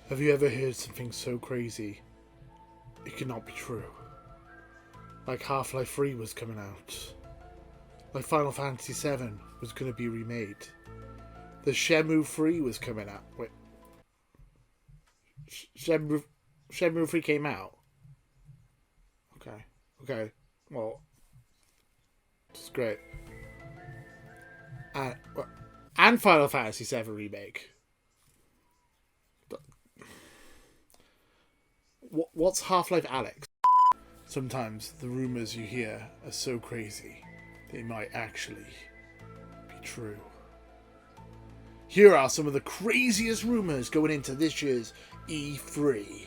Have you ever heard something so crazy it could not be true? Like Half-Life 3 was coming out. Like Final Fantasy 7 was going to be remade. The Shenmue 3 was coming out. Wait. Shenmue 3 came out? Okay. Well, it's great. And Final Fantasy 7 remake. What's Half-Life Alyx? Sometimes the rumours you hear are so crazy, they might actually be true. Here are some of the craziest rumours going into this year's E3.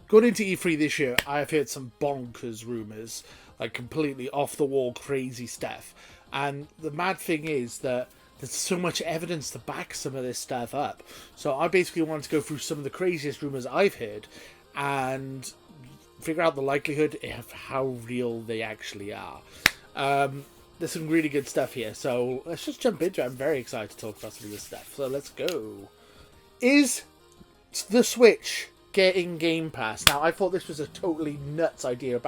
Going into E3 this year, I've heard some bonkers rumours, like completely off-the-wall crazy stuff. And the mad thing is that there's so much evidence to back some of this stuff up. So I basically wanted to go through some of the craziest rumours I've heard and figure out the likelihood of how real they actually are. There's some really good stuff here, so let's just jump into it. I'm very excited to talk about some of this stuff, so let's go. Is the Switch getting Game Pass? Now, I thought this was a totally nuts idea.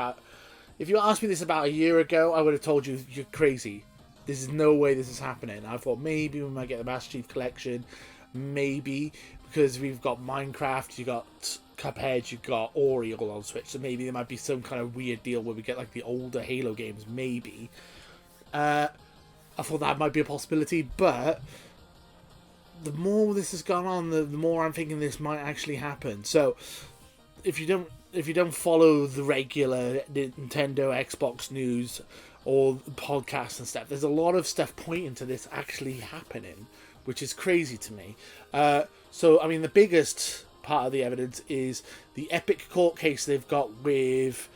If you asked me this about a year ago, I would have told you you're crazy. There's no way this is happening. I thought maybe we might get the Master Chief Collection. Maybe, because we've got Minecraft, you got Cuphead, you got Ori all on Switch. So maybe there might be some kind of weird deal where we get like the older Halo games. Maybe. I thought that might be a possibility. But the more this has gone on, the more I'm thinking this might actually happen. So if you don't follow the regular Nintendo Xbox news or podcasts and stuff, there's a lot of stuff pointing to this actually happening, which is crazy to me. So, I mean, the biggest part of the evidence is the epic court case they've got with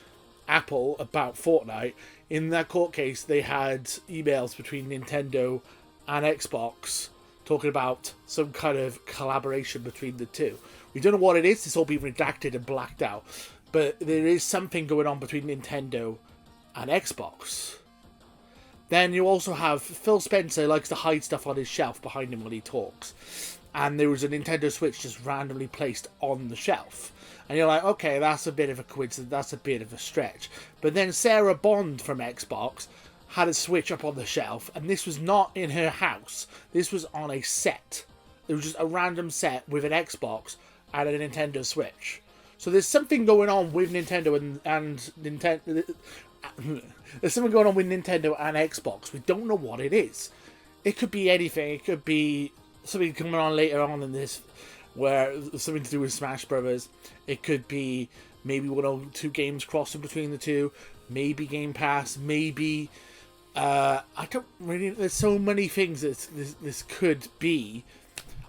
Apple about Fortnite. In that court case, they had emails between Nintendo and Xbox talking about some kind of collaboration between the two. We don't know what it is. It's all been redacted and blacked out. But there is something going on between Nintendo and Xbox. Then you also have Phil Spencer likes to hide stuff on his shelf behind him when he talks. And there was a Nintendo Switch just randomly placed on the shelf. And you're like, okay, that's a bit of a coincidence, that's a bit of a stretch. But then Sarah Bond from Xbox had a Switch up on the shelf, and this was not in her house. This was on a set. It was just a random set with an Xbox and a Nintendo Switch. So there's something going on with Nintendo and Nintendo. There's something going on with Nintendo and Xbox. We don't know what it is. It could be anything. It could be something coming on later on in this, where something to do with Smash Brothers. It could be maybe one or two games crossing between the two. Maybe Game Pass. Maybe I don't really. There's so many things that this could be.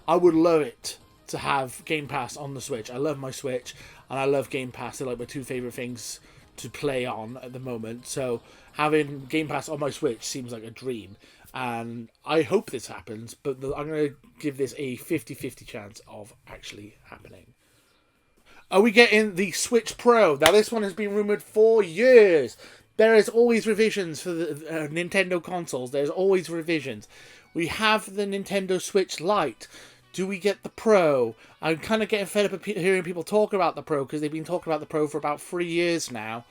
I would love it to have Game Pass on the Switch. I love my Switch, and I love Game Pass. They're like my two favorite things to play on at the moment. So having Game Pass on my Switch seems like a dream, and I hope this happens, but I'm going to give this a 50-50 chance of actually happening. Are we getting the Switch Pro? Now, this one has been rumoured for years. There is always revisions for the Nintendo consoles. There's always revisions. We have the Nintendo Switch Lite. Do we get the Pro? I'm kind of getting fed up of hearing people talk about the Pro, because they've been talking about the Pro for about 3 years now.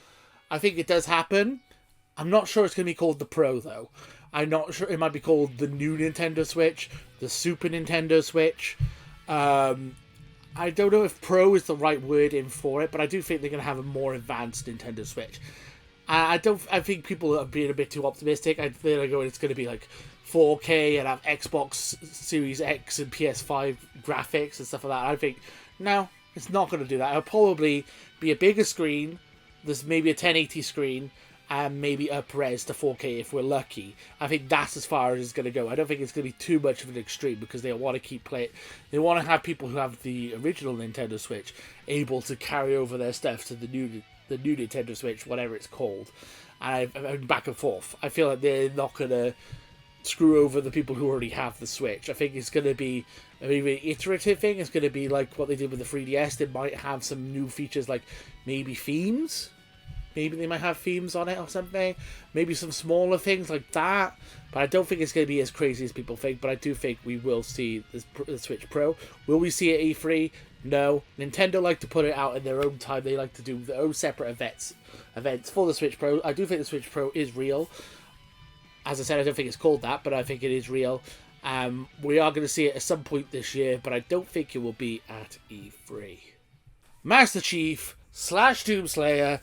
I think it does happen. I'm not sure it's going to be called the Pro, though. I'm not sure. It might be called the new Nintendo Switch, the Super Nintendo Switch. I don't know if Pro is the right word in for it, but I do think they're going to have a more advanced Nintendo Switch. I think people are being a bit too optimistic. I feel like it's going to be like 4K and have Xbox Series X and PS5 graphics and stuff like that. I think, no, it's not going to do that. It'll probably be a bigger screen. There's maybe a 1080 screen and maybe up res to 4K if we're lucky. I think that's as far as it's going to go. I don't think it's going to be too much of an extreme, because they want to keep playing. They want to have people who have the original Nintendo Switch able to carry over their stuff to the new Nintendo Switch, whatever it's called. And I'm back and forth. I feel like they're not going to screw over the people who already have the Switch. I think it's going to be a very iterative thing. It's going to be like what they did with the 3DS. They might have some new features, like maybe themes. Maybe they might have themes on it or something. Maybe some smaller things like that. But I don't think it's going to be as crazy as people think. But I do think we will see the Switch Pro. Will we see it at E3? No. Nintendo like to put it out in their own time. They like to do their own separate events for the Switch Pro. I do think the Switch Pro is real. As I said, I don't think it's called that, but I think it is real. We are going to see it at some point this year, but I don't think it will be at E3. Master Chief / Doomslayer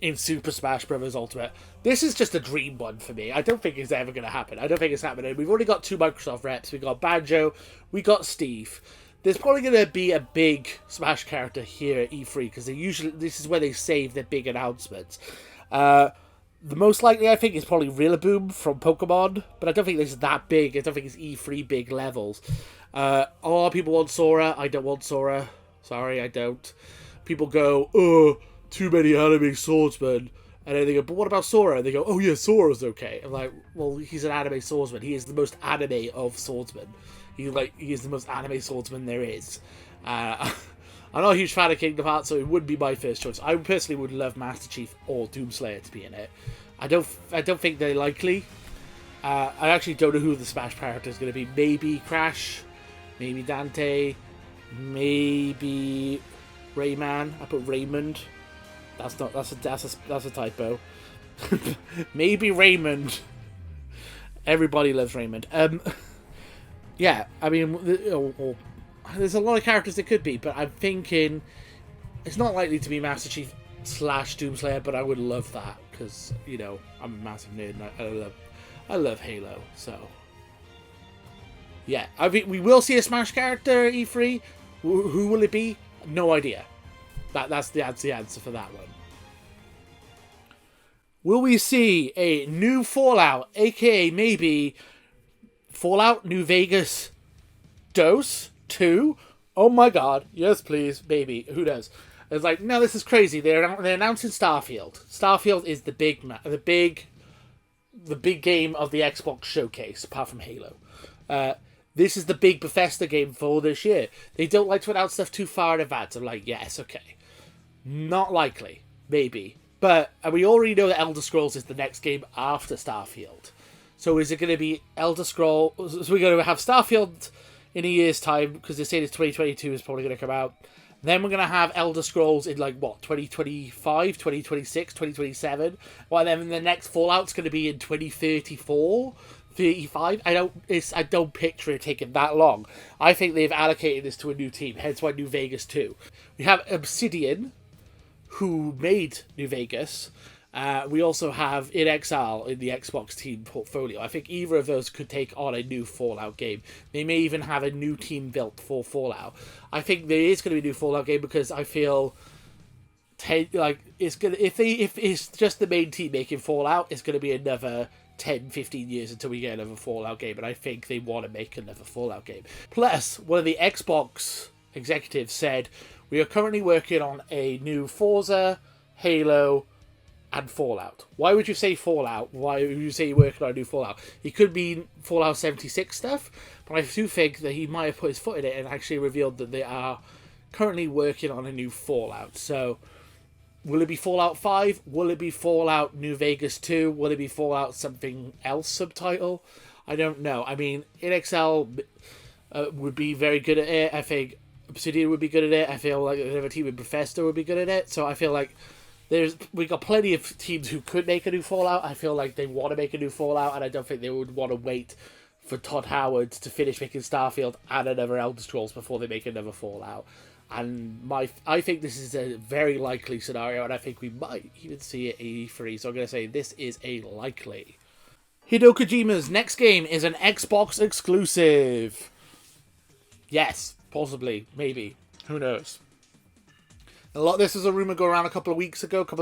in Super Smash Bros. Ultimate. This is just a dream one for me. I don't think it's ever going to happen. I don't think it's happening. We've already got 2 Microsoft reps. We got Banjo. We got Steve. There's probably going to be a big Smash character here at E3 because this is where they save their big announcements. The most likely, I think, is probably Rillaboom from Pokemon, but I don't think this is that big. I don't think it's E3 big levels. A lot of people want Sora. I don't want Sora. Sorry, I don't. People go, oh, too many anime swordsmen. And then they go, but what about Sora? And they go, oh yeah, Sora's okay. I'm like, well, he's an anime swordsman. He is the most anime of swordsmen. He is the most anime swordsman there is. I'm not a huge fan of Kingdom Hearts, so it wouldn't be my first choice. I personally would love Master Chief or Doomslayer to be in it. I don't think they're likely. I actually don't know who the Smash character is going to be. Maybe Crash, maybe Dante, maybe Rayman. I put Raymond. That's a typo. Maybe Raymond. Everybody loves Raymond. Yeah, I mean, there's a lot of characters it could be, but I'm thinking it's not likely to be Master Chief / Doomslayer, but I would love that because, you know, I'm a massive nerd and I love Halo, so yeah. I mean, we will see a Smash character at E3. Who will it be? No idea. That's the answer for that one. Will we see a new Fallout, aka maybe Fallout New Vegas Dose 2? Oh my god, yes please, baby. Who knows? It's like, no, this is crazy. They're announcing Starfield. Starfield is the big game of the Xbox showcase, apart from Halo. This is the big Bethesda game for this year. They don't like to announce stuff too far in advance. I'm like, yes, okay. Not likely. Maybe. But we already know that Elder Scrolls is the next game after Starfield. So is it going to be Elder Scrolls? So we're going to have Starfield in a year's time, because they say it's 2022 is probably going to come out. Then we're going to have Elder Scrolls in, like, what, 2025, 2026, 2027? Well, then the next Fallout's going to be in 2034, 35? I don't picture it taking that long. I think they've allocated this to a new team, hence why New Vegas 2. We have Obsidian, who made New Vegas. We also have In Exile in the Xbox team portfolio. I think either of those could take on a new Fallout game. They may even have a new team built for Fallout. I think there is going to be a new Fallout game because I feel it's gonna if it's just the main team making Fallout, it's going to be another 10-15 years until we get another Fallout game, and I think they want to make another Fallout game. Plus, one of the Xbox executives said, we are currently working on a new Forza, Halo, and Fallout. Why would you say Fallout? Why would you say you're working on a new Fallout? He could mean Fallout 76 stuff, but I do think that he might have put his foot in it and actually revealed that they are currently working on a new Fallout. So, will it be Fallout 5? Will it be Fallout New Vegas 2? Will it be Fallout something else subtitle? I don't know. I mean, InXL would be very good at it. I think Obsidian would be good at it. I feel like another team in Bethesda would be good at it. So I feel like we got plenty of teams who could make a new Fallout. I feel like they want to make a new Fallout, and I don't think they would want to wait for Todd Howard to finish making Starfield and another Elder Scrolls before they make another Fallout. And I think this is a very likely scenario, and I think we might even see it at E3. So I'm going to say this is a likely. Hideo Kojima's next game is an Xbox exclusive. Yes, possibly, maybe. Who knows? This was a rumor go around a couple of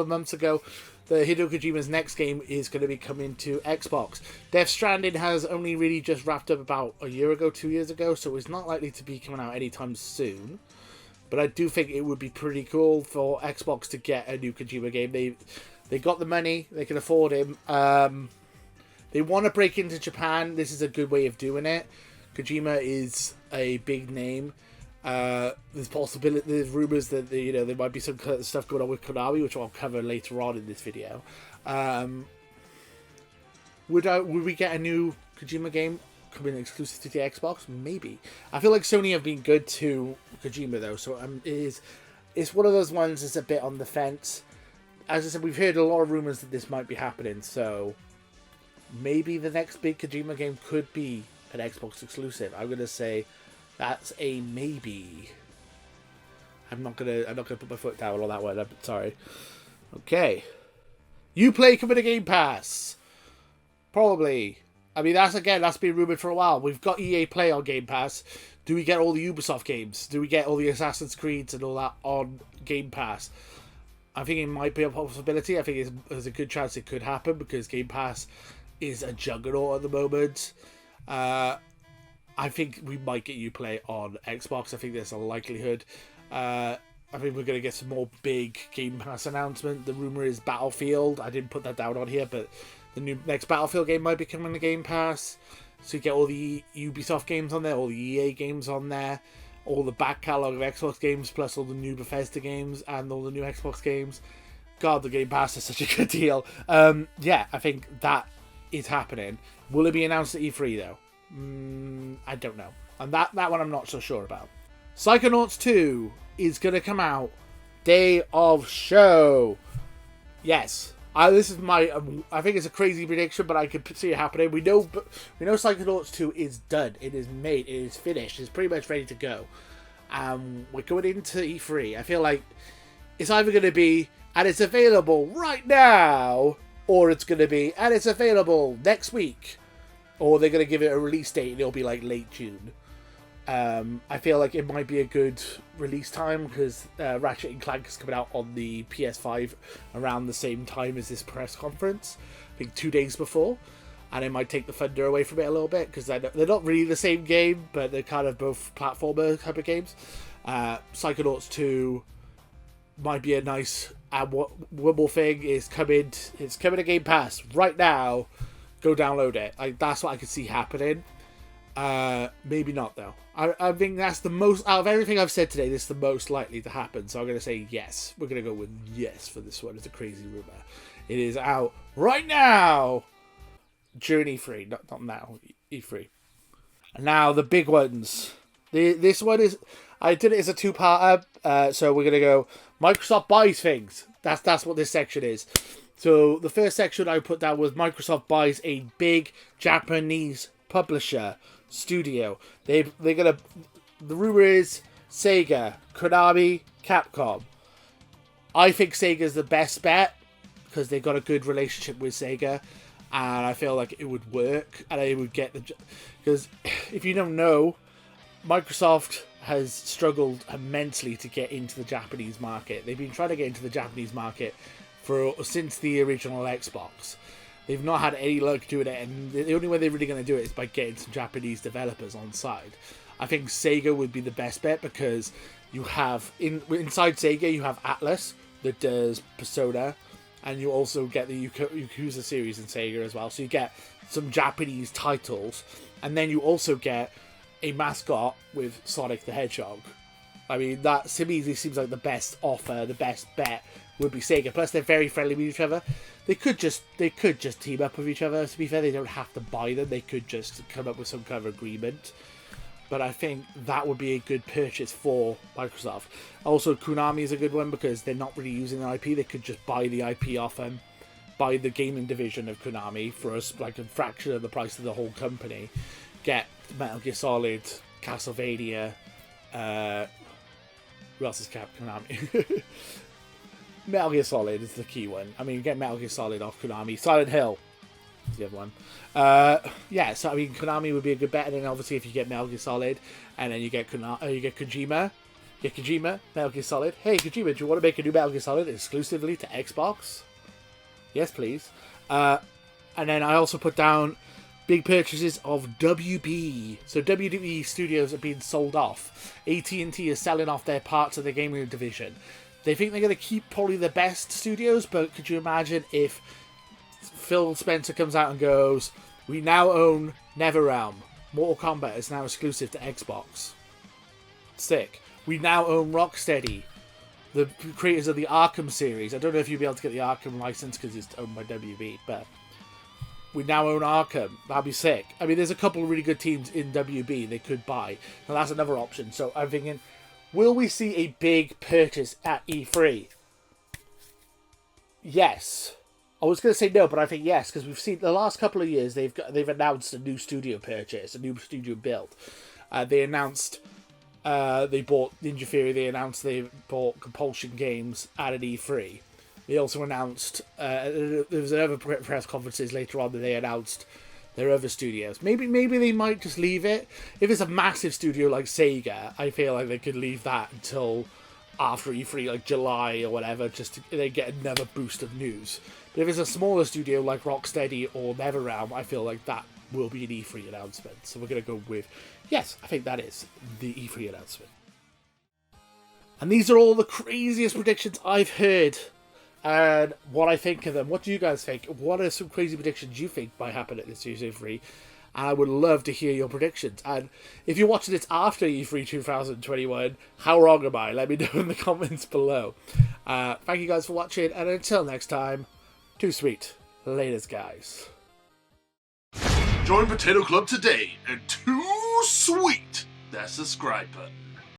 months ago, that Hideo Kojima's next game is going to be coming to Xbox. Death Stranding has only really just wrapped up about a year ago, 2 years ago, so it's not likely to be coming out anytime soon. But I do think it would be pretty cool for Xbox to get a new Kojima game. They got the money, they can afford him. They want to break into Japan. This is a good way of doing it. Kojima is a big name. There's possibility, there's rumors that there might be some kind of stuff going on with Konami, which I'll cover later on in this video. Would we get a new Kojima game coming exclusive to the Xbox? Maybe. I feel like Sony have been good to Kojima though, so it's one of those ones that's a bit on the fence. As I said, we've heard a lot of rumors that this might be happening, so maybe the next big Kojima game could be an Xbox exclusive. I'm gonna say that's a maybe. I'm not gonna put my foot down on that one. I'm sorry. Okay. Uplay coming to Game Pass. Probably. I mean, that's been rumored for a while. We've got EA Play on Game Pass. Do we get all the Ubisoft games? Do we get all the Assassin's Creeds and all that on Game Pass? I think it might be a possibility. I think there's a good chance it could happen because Game Pass is a juggernaut at the moment. I think we might get Uplay on Xbox. I think there's a likelihood. I think we're going to get some more big Game Pass announcement. The rumor is Battlefield. I didn't put that down on here, but the next Battlefield game might be coming to Game Pass. So you get all the Ubisoft games on there, all the EA games on there, all the back catalogue of Xbox games, plus all the new Bethesda games and all the new Xbox games. God, the Game Pass is such a good deal. Yeah, I think that is happening. Will it be announced at E3 though? I don't know. And that one I'm not so sure about. Psychonauts 2 is going to come out day of show. Yes. This is my. I think it's a crazy prediction, but I could see it happening. We know Psychonauts 2 is done. It is made. It is finished. It's pretty much ready to go. We're going into E3. I feel like it's either going to be and it's available right now, or it's going to be and it's available next week, or they're going to give it a release date and it'll be like late June. I feel like it might be a good release time because Ratchet and Clank is coming out on the PS5 around the same time as this press conference. I think 2 days before, and it might take the thunder away from it a little bit because they're not really the same game, but they're kind of both platformer type of games. Psychonauts 2 might be a nice one more thing is coming. It's coming to Game Pass right now. Go download it. That's what I could see happening. Maybe not though. I think that's the most out of everything I've said today. This is the most likely to happen. So I'm going to say yes. We're going to go with yes for this one. It's a crazy rumor. It is out right now during E3, not now. E3. And now the big ones. This one is I did it as a two-parter. So we're going to go Microsoft buys things. That's what this section is. So the first section I put down was Microsoft buys a big Japanese publisher studio. The rumor is Sega, Konami, Capcom. I think Sega's the best bet because they've got a good relationship with Sega, and I feel like it would work, and I would get because if you don't know, Microsoft has struggled immensely to get into the Japanese market. They've been trying to get into the Japanese market since the original Xbox. They've not had any luck doing it, and the only way they're really going to do it is by getting some Japanese developers on side. I think Sega would be the best bet because you have inside Sega you have Atlas that does Persona, and you also get the Yakuza series in Sega as well. So you get some Japanese titles, and then you also get a mascot with Sonic the Hedgehog. I mean, that to me seems like the best offer, the best bet would be Sega. Plus, they're very friendly with each other. They could just team up with each other. To be fair, they don't have to buy them. They could just come up with some kind of agreement. But I think that would be a good purchase for Microsoft. Also, Konami is a good one because they're not really using the IP. They could just buy the IP off them, buy the gaming division of Konami for like a fraction of the price of the whole company. Get Metal Gear Solid, Castlevania. Who else is Konami? Metal Gear Solid is the key one. I mean, get Metal Gear Solid off Konami. Silent Hill is the other one. Yeah, so I mean, Konami would be a good bet. And then obviously, if you get Metal Gear Solid, and then you get Kojima, Metal Gear Solid. Hey, Kojima, do you want to make a new Metal Gear Solid exclusively to Xbox? Yes, please. And then I also put down big purchases of WB. So WWE Studios are being sold off. AT&T is selling off their parts of the gaming division. They think they're going to keep probably the best studios, but could you imagine if Phil Spencer comes out and goes, we now own NetherRealm. Mortal Kombat is now exclusive to Xbox. Sick. We now own Rocksteady, the creators of the Arkham series. I don't know if you'll be able to get the Arkham license because it's owned by WB, but we now own Arkham. That'd be sick. I mean, there's a couple of really good teams in WB they could buy. Now, that's another option. So I'm thinking, will we see a big purchase at E3? Yes. I was going to say no, but I think yes, because we've seen the last couple of years they've announced a new studio purchase, a new studio build. They announced they bought Ninja Theory. They announced they bought Compulsion Games at an E3. They also announced there was another press conferences later on that they announced their other studios. Maybe they might just leave it. If it's a massive studio like Sega, I feel like they could leave that until after E3, like July or whatever, just to they get another boost of news. But if it's a smaller studio like Rocksteady or NetherRealm, I feel like that will be an E3 announcement. So we're going to go with, yes, I think that is the E3 announcement. And these are all the craziest predictions I've heard and what I think of them. What do you guys think? What are some crazy predictions you think might happen at this year's E3? And I would love to hear your predictions. And if you're watching this after E3 2021, how wrong am I? Let me know in the comments below. Thank you guys for watching, and until next time, too sweet. Laters, guys. Join Potato Club today and too sweet that subscribe button.